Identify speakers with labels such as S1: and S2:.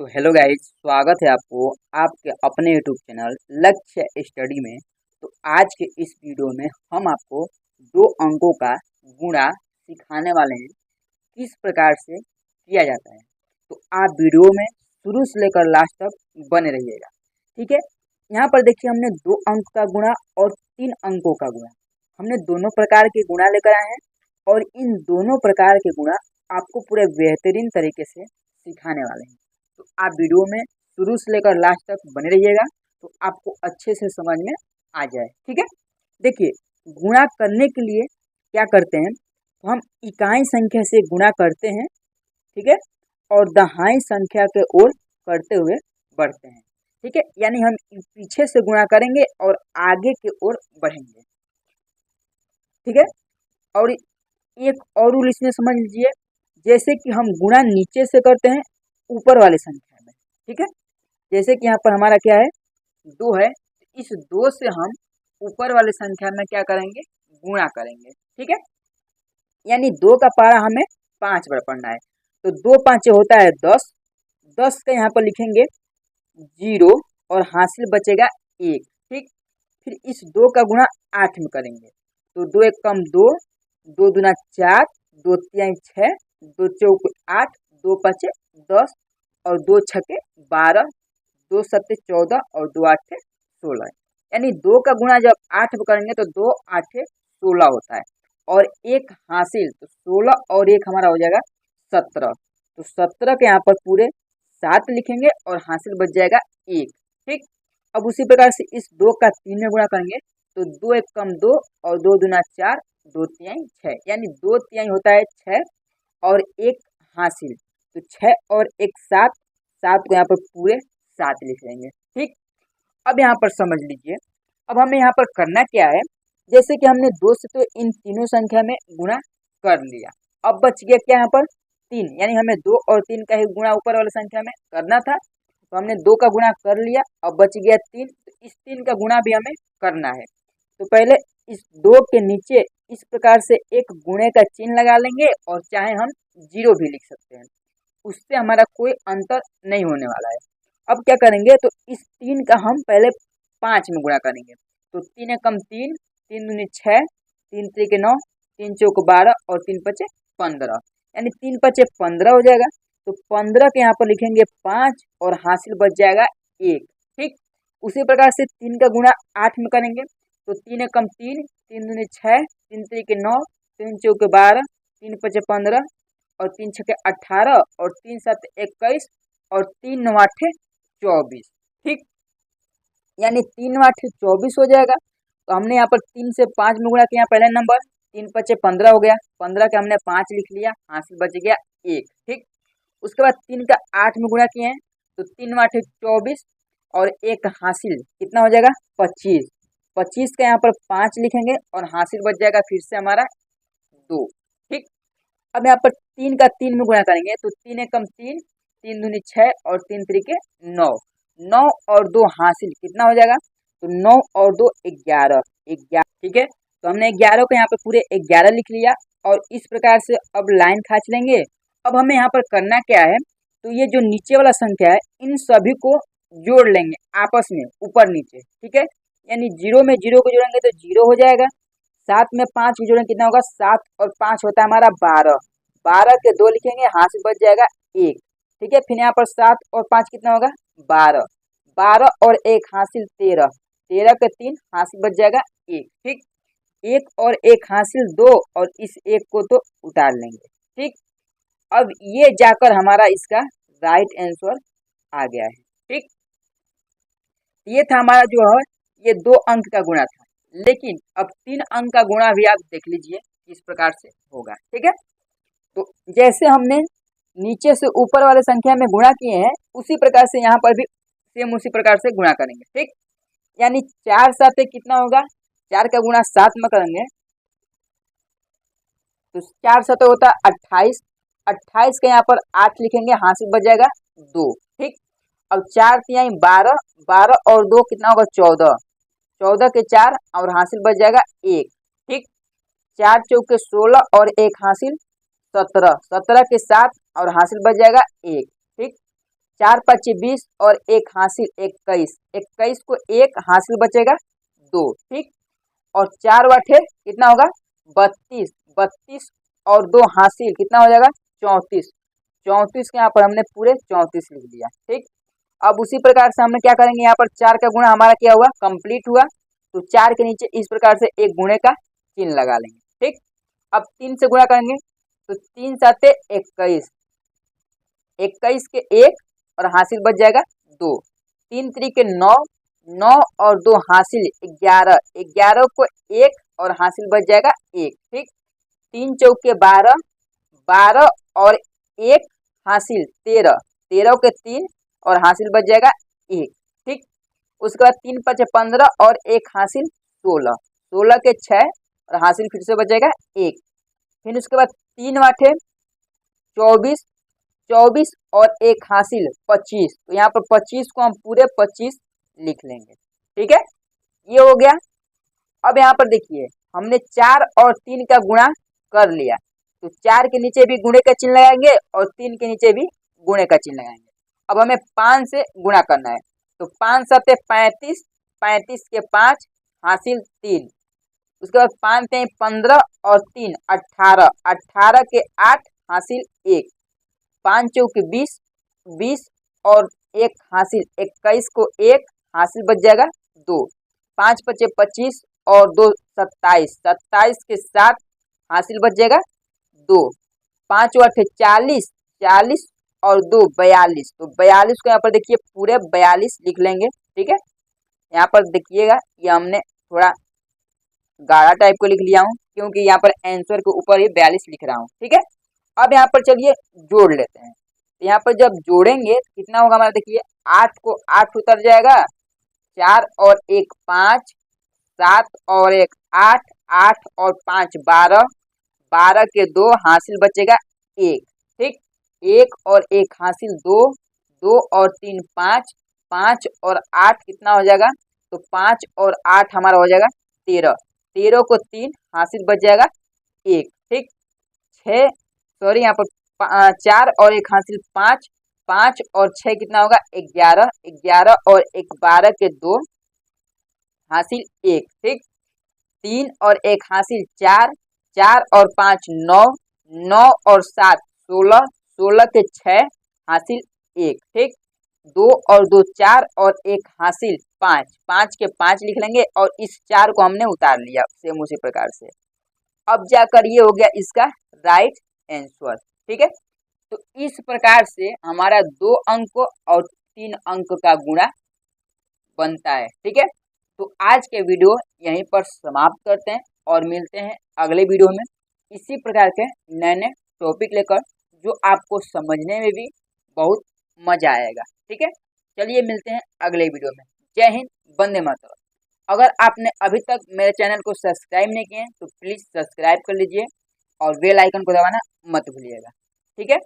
S1: तो hello guys, स्वागत है आपको आपके अपने यूट्यूब चैनल लक्ष्य स्टडी में। तो आज के इस वीडियो में हम आपको दो अंकों का गुणा सिखाने वाले हैं, किस प्रकार से किया जाता है। तो आप वीडियो में शुरू से लेकर लास्ट तक बने रहिएगा, ठीक है। यहाँ पर देखिए, हमने दो अंक का गुणा और तीन अंकों का गुणा, हमने दोनों प्रकार के गुणा लेकर आए हैं और इन दोनों प्रकार के गुणा आपको पूरे बेहतरीन तरीके से सिखाने वाले हैं। तो आप वीडियो में शुरू से लेकर लास्ट तक बने रहिएगा, तो आपको अच्छे से समझ में आ जाए, ठीक है। देखिए, गुणा करने के लिए क्या करते हैं, तो हम इकाई संख्या से गुणा करते हैं, ठीक है, और दहाई संख्या के ओर करते हुए बढ़ते हैं, ठीक है। यानी हम पीछे से गुणा करेंगे और आगे की ओर बढ़ेंगे, ठीक है। और एक और रूल इसमें समझ लीजिए, जैसे कि हम गुणा नीचे से करते हैं ऊपर वाले संख्या में, ठीक है। जैसे कि यहाँ पर हमारा क्या है, 2 है, इस 2 से हम ऊपर वाले संख्या में क्या करेंगे, गुणा करेंगे, ठीक है। यानी 2 का पारा हमें 5 बार पढ़ना है, तो 2 5 होता है 10, 10 का यहाँ पर लिखेंगे 0 और हासिल बचेगा 1, ठीक। फिर इस 2 का गुणा 8 में करेंगे, तो 2 एक कम 2, 2 दूना 4, 2 तिहाई 6, 2 चौक 8, 2 5 10 और 2 छके 12, 2 सत्ते 14 और 2 आठे 16। यानी 2 का गुणा जब 8 में करेंगे तो 2 आठे 16 होता है, और एक हासिल, तो 16 और एक हमारा हो जाएगा 17। तो 17 के यहाँ पर पूरे 7 लिखेंगे और हासिल बच जाएगा 1, ठीक। अब उसी प्रकार से इस 2 का 3 में गुणा करेंगे, तो 2 एक कम 2 और 2 दूना 4, 2 तिहाई 6, यानी 2 तिहाई होता है 6 और एक हासिल, तो 6 और एक 7, 7 को यहाँ पर पूरे 7 लिख लेंगे, ठीक। अब यहाँ पर समझ लीजिए, अब हमें यहाँ पर करना क्या है, जैसे कि हमने 2 से तो इन तीनों संख्या में गुणा कर लिया, अब बच गया क्या यहाँ पर 3, यानी हमें 2 और 3 का ही गुणा ऊपर वाली संख्या में करना था, तो हमने 2 का गुणा कर लिया, अब बच गया 3, तो इस 3 का गुणा भी हमें करना है। तो पहले इस 2 के नीचे इस प्रकार से एक गुणे का चिन्ह लगा लेंगे, और चाहे हम 0 भी लिख सकते हैं, उससे हमारा कोई अंतर नहीं होने वाला है। अब क्या करेंगे, तो इस 3 का हम पहले 5 में गुणा करेंगे, तो 3 एकम 3, 3 दूनी 6, 3 त्रिके 9, 3 चौक 12 और 3 पचे 15, यानी 3 पचे 15 हो जाएगा। तो 15 के यहाँ पर लिखेंगे 5 और हासिल बच जाएगा 1, ठीक। उसी प्रकार से 3 का गुणा 8 में करेंगे, तो 3 एकम 3, 3 दूनी 6, 3 त्रिके 9, 3 चौके 12, 3 पचे 15 और 3 छके 18 और 3 7 21 और 3 9 8 24, ठीक। यानी 3 9 8 24 हो जाएगा। तो हमने यहाँ पर 3 से 5 में गुणा किया, पहले नंबर 3 पचे 15 हो गया, 15 के हमने 5 लिख लिया, हासिल बच गया 1, ठीक। उसके बाद 3 का 8 में गुणा किए हैं, तो 3 8 24 और एक हासिल कितना हो जाएगा 25, 25 का यहाँ पर 5 लिखेंगे और हासिल बच जाएगा फिर से हमारा 2, ठीक। अब यहाँ पर 3 का 3 में गुणा करेंगे, तो 3 एकम 3, 3 दूनी 6 और 3 त्रिके 9, 9 और 2 हासिल कितना हो जाएगा, तो 9 और 2 11, 11, ठीक है। तो हमने 11 को यहाँ पे पूरे 11 लिख लिया, और इस प्रकार से अब लाइन खींच लेंगे। अब हमें यहाँ पर करना क्या है, तो ये जो नीचे वाला संख्या है इन सभी को जोड़ लेंगे आपस में ऊपर नीचे, ठीक है। यानी 0 में 0 को जोड़ेंगे तो 0 हो जाएगा, 7 में 5 को जोड़ेंगे कितना होगा, 7 और 5 होता है हमारा 12, 12 के 2 लिखेंगे, हाथ से बच जाएगा 1, ठीक है। फिर यहाँ पर 7 और 5 कितना होगा 12, 12 और 1 हासिल 13, 13 के 3 हासिल बच जाएगा 1, ठीक। 1 और 1 हासिल 2 और इस 1 को तो उतार लेंगे, ठीक। अब ये जाकर हमारा इसका राइट आंसर आ गया है, ठीक। ये था हमारा जो है ये 2 अंक का गुणा था, लेकिन अब 3 अंक का गुणा भी आप देख लीजिए किस प्रकार से होगा, ठीक है। तो जैसे हमने नीचे से ऊपर वाले संख्या में गुणा किए हैं, उसी प्रकार से यहाँ पर भी सेम उसी प्रकार से गुणा करेंगे, ठीक। यानी 4 7 कितना होगा, 4 का गुणा 7 में करेंगे, तो 4 7 होता है 28, 28 के यहाँ पर 8 लिखेंगे, हासिल बच जाएगा 2, ठीक। अब 4 तिहाई 12, 12 और 2 कितना होगा 14, 14 के 4 और हासिल बच जाएगा 1, ठीक। 4 चौके 16 और 1 हासिल 17, 17 के 7 और हासिल बच जाएगा 1, ठीक। 4 पच्चे 20 और एक हासिल 21, 21 को एक हासिल बचेगा 2, ठीक। और 4 वाठे कितना होगा 32, 32 और 2 हासिल कितना हो जाएगा 34, 34 के यहाँ पर हमने पूरे 34 लिख दिया, ठीक। अब उसी प्रकार से हमने क्या करेंगे, यहाँ पर 4 का गुणा हमारा क्या हुआ कंप्लीट हुआ, तो 4 के नीचे इस प्रकार से एक गुणे का चिन्ह लगा लेंगे, ठीक। अब 3 से गुणा करेंगे तो 3 साते 21, 21 के एक और हासिल बच जाएगा 2, 3 त्रिके 9, 9 और 2 हासिल 11, 11 को एक और हासिल बच जाएगा 1, ठीक। 3 चौके 12, 12 और एक हासिल 13, 13 के 3 और हासिल बच जाएगा 1, ठीक। उसके बाद 3 पचे 15 और एक हासिल 16, 16 के 6 और हासिल फिर से बच जाएगा 1। फिर उसके बाद 3 वाठे 24, 24 और एक हासिल 25, तो यहाँ पर 25 को हम पूरे 25 लिख लेंगे, ठीक है। ये हो गया। अब यहाँ पर देखिए हमने 4 और 3 का गुणा कर लिया, तो 4 के नीचे भी गुणे का चिन्ह लगाएंगे और 3 के नीचे भी गुणे का चिन्ह लगाएंगे। अब हमें 5 से गुणा करना है, तो 5 सते 35, 35 के 5 हासिल 3, उसके बाद 5 तें 15 और 3 18, 18 के 8 हासिल 1, 5 चौके 20, 20 और एक हासिल 21 को एक हासिल बच जाएगा 2, 5 पचे 25 और 2 27, 27 के 7 हासिल बच जाएगा 2, 5 अठे 40, 40 और 2 42, तो 42 को यहाँ पर देखिए पूरे 42 लिख लेंगे, ठीक है। यहाँ पर देखिएगा ये हमने थोड़ा गाढ़ा टाइप को लिख लिया हूँ क्योंकि यहाँ पर आंसर के ऊपर ही 42 लिख रहा हूँ, ठीक है। अब यहाँ पर चलिए जोड़ लेते हैं, तो यहाँ पर जब जोड़ेंगे कितना होगा हमारा देखिए 8 को 8 उतर जाएगा, 4 और 1 5, 7 और 1 8, 8 और 5 12, 12 के 2 हासिल बचेगा 1, ठीक। 1 और 1 हासिल 2, 2 और 3 5, 5 और 8 कितना हो जाएगा, तो 5 और 8 हमारा हो जाएगा 13, 13 को 3 हासिल बच जाएगा 1, ठीक। 6 सॉरी यहाँ पर 4 और 1 हासिल 5, 5 और 6 कितना होगा 11, 11 और 1 12 के 2 हासिल 1, ठीक। 3 और 1 हासिल 4, 4 और 5 9, 9 और 7 16, 16 के 6 हासिल 1, ठीक। 2 और 2 4 और 1 हासिल 5, 5 के 5 लिख लेंगे और इस 4 को हमने उतार लिया सेम उसी प्रकार से। अब जाकर ये हो गया इसका राइट आंसर, ठीक है। तो इस प्रकार से हमारा 2 अंक और 3 अंक का गुणा बनता है, ठीक है। तो आज के वीडियो यहीं पर समाप्त करते हैं और मिलते हैं अगले वीडियो में इसी प्रकार के नए नए टॉपिक लेकर, जो आपको समझने में भी बहुत मजा आएगा, ठीक है। चलिए मिलते हैं अगले वीडियो में। जय हिंद, वंदे मातरम। अगर आपने अभी तक मेरे चैनल को सब्सक्राइब नहीं किए तो प्लीज़ सब्सक्राइब कर लीजिए और बेल आइकन को दबाना मत भूलिएगा, ठीक है।